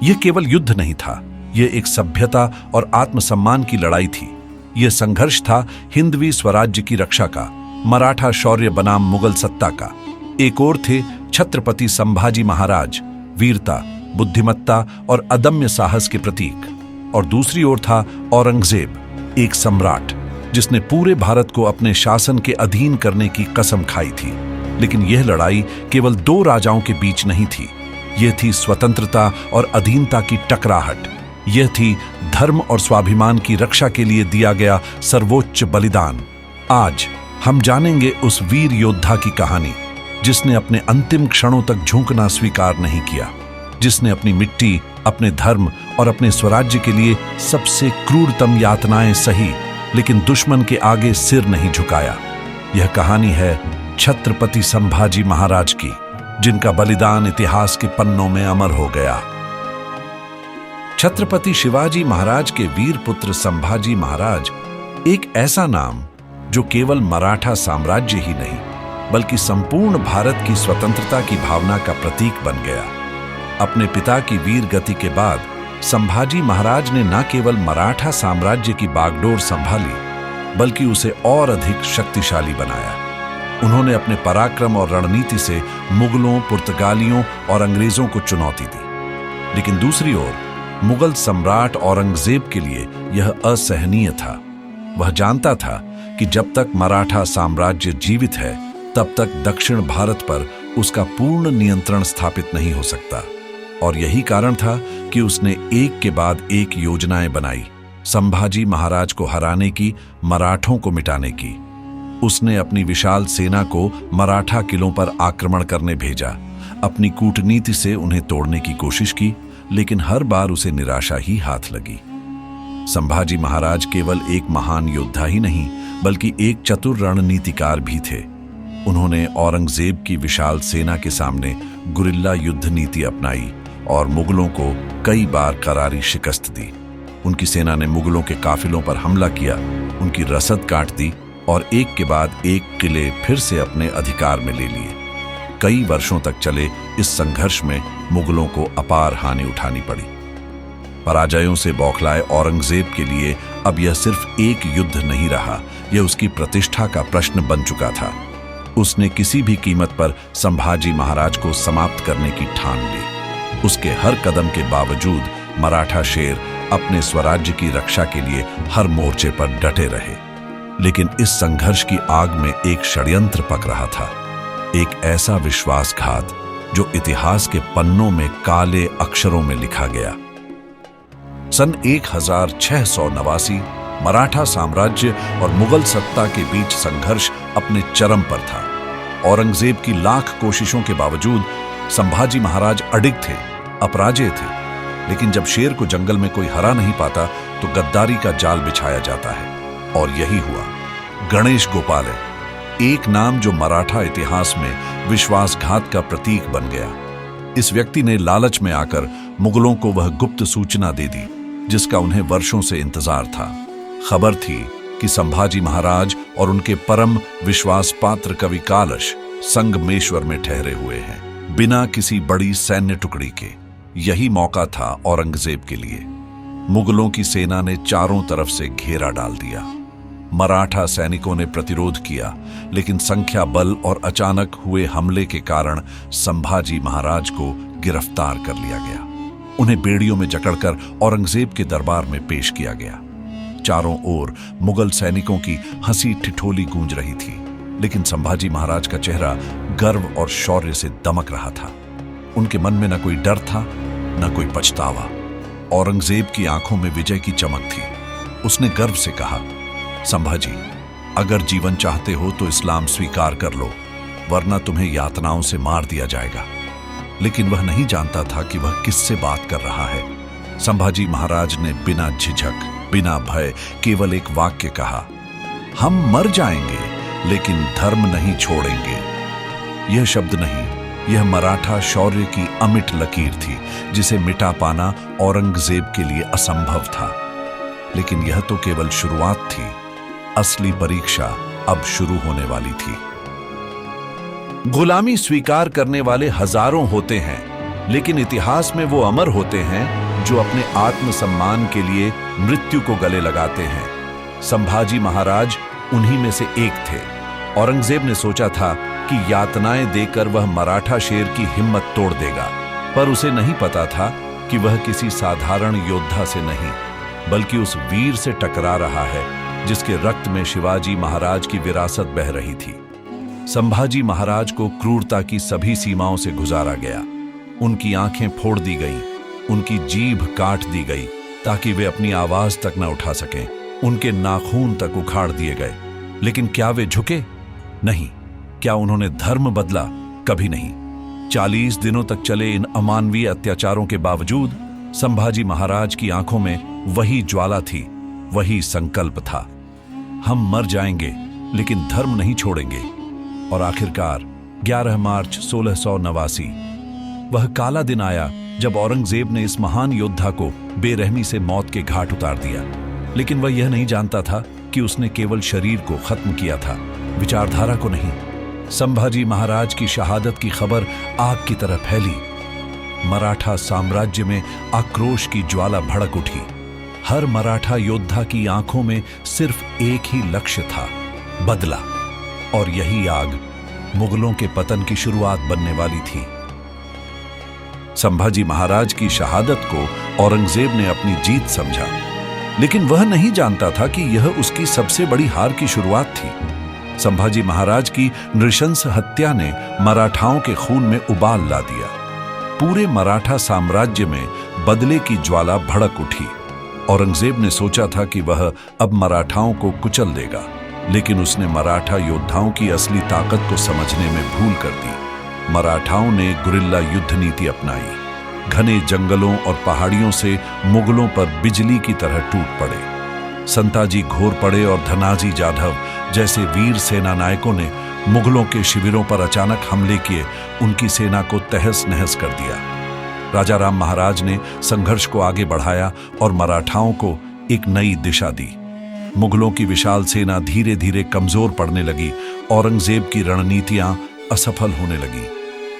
यह केवल युद्ध नहीं था, यह एक सभ्यता और आत्मसम्मान की लड़ाई थी। यह संघर्ष था हिंदवी स्वराज्य की रक्षा का, मराठा शौर्य बनाम मुगल सत्ता का। एक ओर थे छत्रपति संभाजी महाराज, वीरता, बुद्धिमत्ता और अदम्य साहस के प्रतीक, और दूसरी ओर था औरंगजेब, एक सम्राट जिसने पूरे भारत को अपने शासन के अधीन करने की कसम खाई थी। लेकिन यह लड़ाई केवल दो राजाओं के बीच नहीं थी, यह थी स्वतंत्रता और अधीनता की टकराहट। यह थी धर्म और स्वाभिमान की रक्षा के लिए दिया गया सर्वोच्च बलिदान। आज हम जानेंगे उस वीर योद्धा की कहानी जिसने अपने अंतिम क्षणों तक झुकना स्वीकार नहीं किया, जिसने अपनी मिट्टी, अपने धर्म और अपने स्वराज्य के लिए सबसे क्रूरतम यातनाएं सही, लेकिन दुश्मन के आगे सिर नहीं झुकाया। यह कहानी है छत्रपति संभाजी महाराज की, जिनका बलिदान इतिहास के पन्नों में अमर हो गया। छत्रपति शिवाजी महाराज के वीर पुत्र संभाजी महाराज एक ऐसा नाम जो केवल मराठा साम्राज्य ही नहीं बल्कि संपूर्ण भारत की स्वतंत्रता की भावना का प्रतीक बन गया। अपने पिता की वीर गति के बाद संभाजी महाराज ने न केवल मराठा साम्राज्य की बागडोर संभाली बल्कि उसे और अधिक शक्तिशाली बनाया। उन्होंने अपने पराक्रम और रणनीति से मुगलों, पुर्तगालियों और अंग्रेजों को चुनौती दी। लेकिन दूसरी ओर मुगल सम्राट औरंगजेब के लिए यह असहनीय था। वह जानता था कि जब तक मराठा साम्राज्य जीवित है तब तक दक्षिण भारत पर उसका पूर्ण नियंत्रण स्थापित नहीं हो सकता, और यही कारण था कि उसने एक के बाद एक योजनाएं बनाई, संभाजी महाराज को हराने की, मराठों को मिटाने की। उसने अपनी विशाल सेना को मराठा किलों पर आक्रमण करने भेजा, अपनी कूटनीति से उन्हें तोड़ने की कोशिश की, लेकिन हर बार उसे निराशा ही हाथ लगी। संभाजी महाराज केवल एक महान योद्धा ही नहीं बल्कि एक चतुर रणनीतिकार भी थे। उन्होंने औरंगजेब की विशाल सेना के सामने गुरिल्ला युद्ध नीति अपनाई और मुगलों को कई बार करारी शिकस्त दी। उनकी सेना ने मुगलों के काफिलों पर हमला किया, उनकी रसद काट दी और एक के बाद एक किले फिर से अपने अधिकार में ले लिए। कई वर्षों तक चले इस संघर्ष में मुगलों को अपार हानि उठानी पड़ी। पराजयों से बौखलाए औरंगजेब के लिए अब यह सिर्फ एक युद्ध नहीं रहा, यह उसकी प्रतिष्ठा का प्रश्न बन चुका था। उसने किसी भी कीमत पर संभाजी महाराज को समाप्त करने की ठान ली। उसके हर कदम के बावजूद मराठा शेर अपने स्वराज्य की रक्षा के लिए हर मोर्चे पर डटे रहे। लेकिन इस संघर्ष की आग में एक षड्यंत्र पक रहा था, एक ऐसा विश्वासघात जो इतिहास के पन्नों में काले अक्षरों में लिखा गया। सन 1689 मराठा साम्राज्य और मुगल सत्ता के बीच संघर्ष अपने चरम पर था। औरंगजेब की लाख कोशिशों के बावजूद संभाजी महाराज अडिग थे, अपराजेय थे। लेकिन जब शेर को जंगल में कोई हरा नहीं पाता तो गद्दारी का जाल बिछाया जाता है, और यही हुआ। गणेश गोपाले, एक नाम जो मराठा इतिहास में विश्वासघात का प्रतीक बन गया। इस व्यक्ति ने लालच में आकर मुगलों को वह गुप्त सूचना दे दी जिसका उन्हें वर्षों से इंतजार था। खबर थी कि संभाजी महाराज और उनके परम विश्वास पात्र कवि कालश संगमेश्वर में ठहरे हुए हैं, बिना किसी बड़ी सैन्य टुकड़ी के। यही मौका था औरंगजेब के लिए। मुगलों की सेना ने चारों तरफ से घेरा डाल दिया। मराठा सैनिकों ने प्रतिरोध किया, लेकिन संख्या बल और अचानक हुए हमले के कारण संभाजी महाराज को गिरफ्तार कर लिया गया। उन्हें बेड़ियों में जकड़कर औरंगजेब के दरबार में पेश किया गया। चारों ओर मुगल सैनिकों की हंसी ठिठोली गूंज रही थी, लेकिन संभाजी महाराज का चेहरा गर्व और शौर्य से दमक रहा था। उनके मन में न कोई डर था, न कोई पछतावा। औरंगजेब की आंखों में विजय की चमक थी। उसने गर्व से कहा, संभाजी, अगर जीवन चाहते हो तो इस्लाम स्वीकार कर लो, वरना तुम्हें यातनाओं से मार दिया जाएगा। लेकिन वह नहीं जानता था कि वह किससे बात कर रहा है। संभाजी महाराज ने बिना झिझक, बिना भय केवल एक वाक्य कहा, हम मर जाएंगे लेकिन धर्म नहीं छोड़ेंगे। यह शब्द नहीं, यह मराठा शौर्य की अमिट लकीर थी जिसे मिटा पाना औरंगजेब के लिए असंभव था। लेकिन यह तो केवल शुरुआत थी। असली परीक्षा अब शुरू होने वाली थी। गुलामी स्वीकार करने वाले हजारों होते हैं, लेकिन इतिहास में वो अमर होते हैं जो अपने आत्मसम्मान के लिए मृत्यु को गले लगाते हैं। संभाजी महाराज उन्हीं में से एक थे। औरंगजेब ने सोचा था कि यातनाएं देकर वह मराठा शेर की हिम्मत तोड़ देगा, पर उसे नहीं पता था कि वह किसी साधारण योद्धा से नहीं, बल्कि उस वीर से टकरा रहा है जिसके रक्त में शिवाजी महाराज की विरासत बह रही थी। संभाजी महाराज को क्रूरता की सभी सीमाओं से गुजारा गया। उनकी आंखें फोड़ दी गईं, उनकी जीभ काट दी गई ताकि वे अपनी आवाज तक न उठा सकें। उनके नाखून तक उखाड़ दिए गए। लेकिन क्या वे झुके? नहीं। क्या उन्होंने धर्म बदला? कभी नहीं। 40 दिनों तक चले इन अमानवीय अत्याचारों के बावजूद संभाजी महाराज की आंखों में वही ज्वाला थी, वही संकल्प था। हम मर जाएंगे लेकिन धर्म नहीं छोड़ेंगे। और आखिरकार 11 मार्च 1689 वह काला दिन आया जब औरंगजेब ने इस महान योद्धा को बेरहमी से मौत के घाट उतार दिया। लेकिन वह यह नहीं जानता था कि उसने केवल शरीर को खत्म किया था, विचारधारा को नहीं। संभाजी महाराज की शहादत की खबर आग की तरह फैली। मराठा साम्राज्य में आक्रोश की ज्वाला भड़क उठी। हर मराठा योद्धा की आंखों में सिर्फ एक ही लक्ष्य था, बदला। और यही आग मुगलों के पतन की शुरुआत बनने वाली थी। संभाजी महाराज की शहादत को औरंगजेब ने अपनी जीत समझा, लेकिन वह नहीं जानता था कि यह उसकी सबसे बड़ी हार की शुरुआत थी। संभाजी महाराज की नृशंस हत्या ने मराठाओं के खून में उबाल ला दिया। पूरे मराठा साम्राज्य में बदले की ज्वाला भड़क उठी। औरंगजेब ने सोचा था कि वह अब मराठाओं को कुचल देगा, लेकिन उसने मराठा योद्धाओं की असली ताकत को समझने में भूल कर दी। मराठाओं ने गुरिल्ला युद्ध नीति अपनाई। घने जंगलों और पहाड़ियों से मुगलों पर बिजली की तरह टूट पड़े। संताजी घोरपड़े और धनाजी जाधव जैसे वीर सेना नायकों ने मुगलों के शिविरों पर अचानक हमले किए, उनकी सेना को तहस नहस कर दिया। राजा राम महाराज ने संघर्ष को आगे बढ़ाया और मराठाओं को एक नई दिशा दी। मुगलों की विशाल सेना धीरे धीरे कमजोर पड़ने लगी। औरंगजेब की रणनीतियां असफल होने लगी।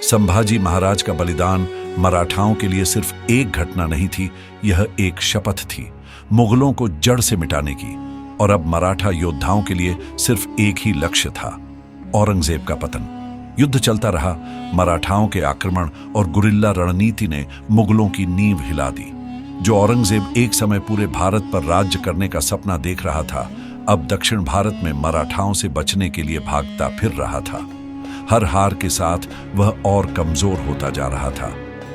संभाजी महाराज का बलिदान मराठाओं के लिए सिर्फ एक घटना नहीं थी, यह एक शपथ थी, मुगलों को जड़ से मिटाने की। और अब मराठा योद्धाओं के लिए सिर्फ एक ही लक्ष्य था, औरंगजेब का पतन। युद्ध चलता रहा। मराठाओं के आक्रमण और गुरिल्ला रणनीति ने मुगलों की नींव हिला दी। जो औरंगजेब एक समय पूरे भारत पर राज्य करने का सपना देख रहा था, अब दक्षिण भारत में मराठाओं से बचने के लिए भागता फिर रहा था। हर हार के साथ वह और कमजोर होता जा रहा था।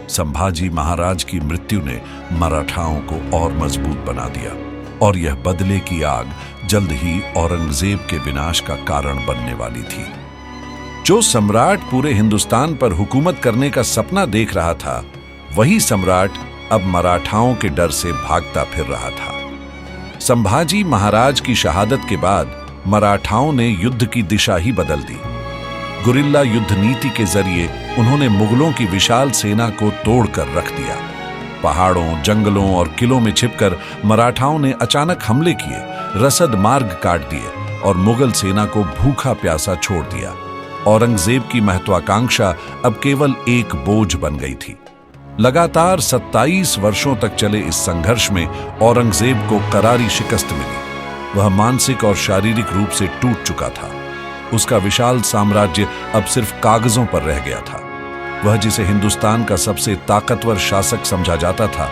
संभाजी महाराज की मृत्यु ने मराठाओं को और मजबूत बना दिया, और यह बदले की आग जल्द ही औरंगजेब के विनाश का कारण बनने वाली थी। जो सम्राट पूरे हिंदुस्तान पर हुकूमत करने का सपना देख रहा था, वही सम्राट अब मराठाओं के डर से भागता फिर रहा था। संभाजी महाराज की शहादत के बाद मराठाओं ने युद्ध की दिशा ही बदल दी। गुरिल्ला युद्ध नीति के जरिए उन्होंने मुगलों की विशाल सेना को तोड़कर रख दिया। पहाड़ों, जंगलों और किलों में छिपकर मराठाओं ने अचानक हमले किए, रसद मार्ग काट दिए और मुगल सेना को भूखा प्यासा छोड़ दिया। औरंगजेब की महत्वाकांक्षा अब केवल एक बोझ बन गई थी। लगातार 27 वर्षों तक चले इस संघर्ष में औरंगजेब को करारी शिकस्त मिली। वह मानसिक और शारीरिक रूप से टूट चुका था। उसका विशाल साम्राज्य अब सिर्फ कागजों पर रह गया था। वह जिसे हिंदुस्तान का सबसे ताकतवर शासक समझा जाता था,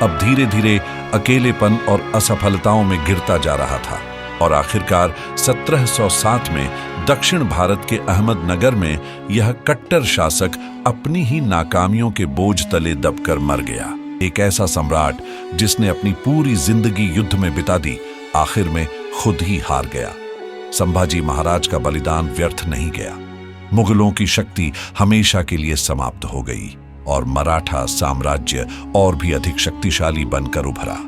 अब धीरे धीरे अकेलेपन और असफलताओं में गिरता जा रहा था। और आखिरकार 1707 में दक्षिण भारत के अहमदनगर में यह कट्टर शासक अपनी ही नाकामियों के बोझ तले दबकर मर गया। एक ऐसा सम्राट जिसने अपनी पूरी जिंदगी युद्ध में बिता दी, आखिर में खुद ही हार गया। संभाजी महाराज का बलिदान व्यर्थ नहीं गया। मुगलों की शक्ति हमेशा के लिए समाप्त हो गई और मराठा साम्राज्य और भी अधिक शक्तिशाली बनकर उभरा।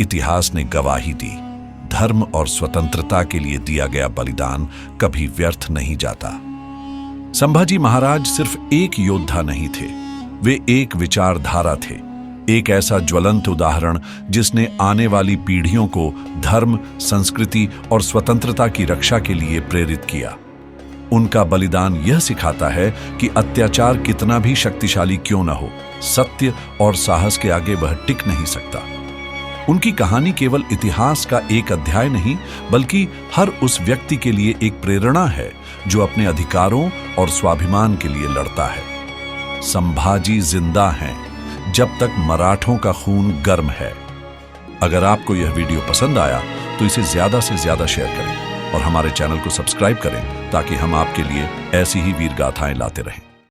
इतिहास ने गवाही दी, धर्म और स्वतंत्रता के लिए दिया गया बलिदान कभी व्यर्थ नहीं जाता। संभाजी महाराज सिर्फ एक योद्धा नहीं थे, वे एक विचारधारा थे, एक ऐसा ज्वलंत उदाहरण जिसने आने वाली पीढ़ियों को धर्म, संस्कृति और स्वतंत्रता की रक्षा के लिए प्रेरित किया। उनका बलिदान यह सिखाता है कि अत्याचार कितना भी शक्तिशाली क्यों न हो, सत्य और साहस के आगे वह टिक नहीं सकता। उनकी कहानी केवल इतिहास का एक अध्याय नहीं, बल्कि हर उस व्यक्ति के लिए एक प्रेरणा है जो अपने अधिकारों और स्वाभिमान के लिए लड़ता है। संभाजी जिंदा हैं जब तक मराठों का खून गर्म है। अगर आपको यह वीडियो पसंद आया तो इसे ज्यादा से ज्यादा शेयर करें और हमारे चैनल को सब्सक्राइब करें ताकि हम आपके लिए ऐसी ही वीर गाथाएं लाते रहें।